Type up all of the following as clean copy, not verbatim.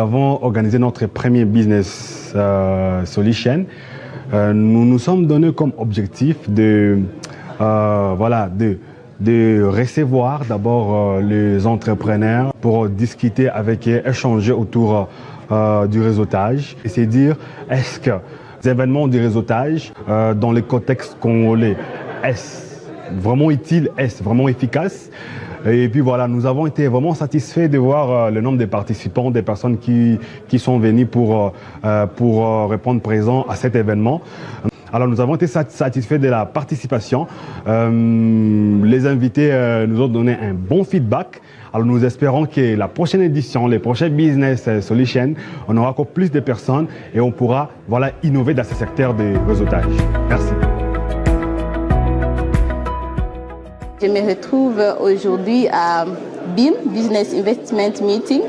avons organisé notre premier business solution. Nous nous sommes donnés comme objectif de recevoir d'abord les entrepreneurs pour discuter avec eux, échanger autour du réseautage et c'est dire est-ce que les événements du réseautage dans le contexte congolais, est-ce vraiment utile, est-ce vraiment efficace? Et puis voilà, nous avons été vraiment satisfaits de voir le nombre de participants, des personnes qui sont venues pour répondre présent à cet événement. Alors nous avons été satisfaits de la participation. Les invités nous ont donné un bon feedback. Alors nous espérons que la prochaine édition, les prochains Business Solutions, on aura encore plus de personnes et on pourra innover dans ce secteur de réseautage. Merci. Je me retrouve aujourd'hui à BIM, Business Investment Meeting,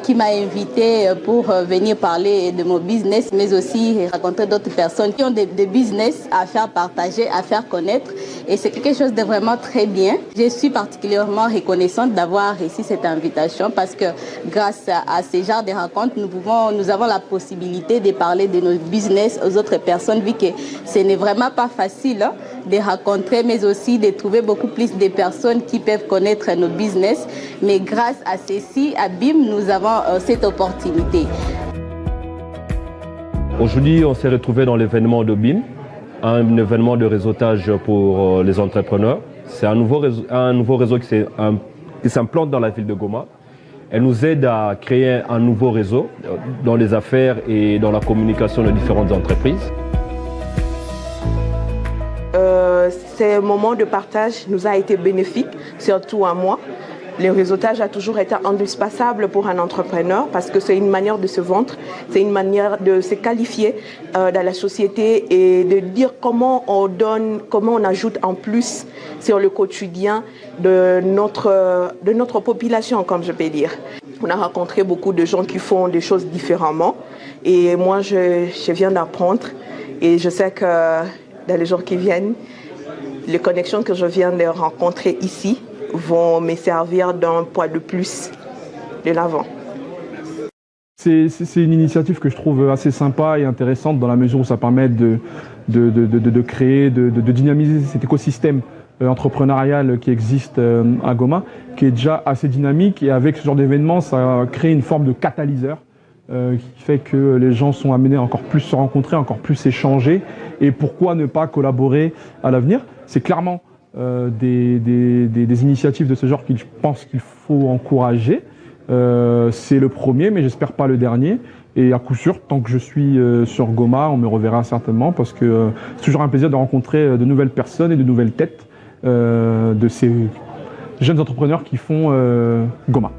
qui m'a invité pour venir parler de mon business, mais aussi rencontrer d'autres personnes qui ont des business à faire partager, à faire connaître. Et c'est quelque chose de vraiment très bien. Je suis particulièrement reconnaissante d'avoir reçu cette invitation parce que grâce à ce genre de rencontres, nous avons la possibilité de parler de nos business aux autres personnes, vu que ce n'est vraiment pas facile de rencontrer, mais aussi de trouver beaucoup plus de personnes qui peuvent connaître nos business. Mais grâce à ceci, à BIM, nous avons cette opportunité. Aujourd'hui, on s'est retrouvé dans l'événement de BIM, un événement de réseautage pour les entrepreneurs. C'est un nouveau réseau qui s'implante dans la ville de Goma. Elle nous aide à créer un nouveau réseau dans les affaires et dans la communication de différentes entreprises. Ces moments de partage nous a été bénéfiques, surtout à moi. Le réseautage a toujours été indispensable pour un entrepreneur parce que c'est une manière de se vendre, c'est une manière de se qualifier dans la société et de dire comment on ajoute en plus sur le quotidien de notre population, comme je peux dire. On a rencontré beaucoup de gens qui font des choses différemment et moi je viens d'apprendre et je sais que dans les jours qui viennent, les connexions que je viens de rencontrer ici vont me servir d'un poids de plus de l'avant. C'est une initiative que je trouve assez sympa et intéressante dans la mesure où ça permet de créer, de dynamiser cet écosystème entrepreneurial qui existe à Goma, qui est déjà assez dynamique et avec ce genre d'événement, ça crée une forme de catalyseur qui fait que les gens sont amenés à encore plus se rencontrer, encore plus échanger et pourquoi ne pas collaborer à l'avenir. C'est clairement des initiatives de ce genre que je pense qu'il faut encourager. C'est le premier, mais j'espère pas le dernier. Et à coup sûr, tant que je suis sur Goma, on me reverra certainement parce que c'est toujours un plaisir de rencontrer de nouvelles personnes et de nouvelles têtes de ces jeunes entrepreneurs qui font Goma.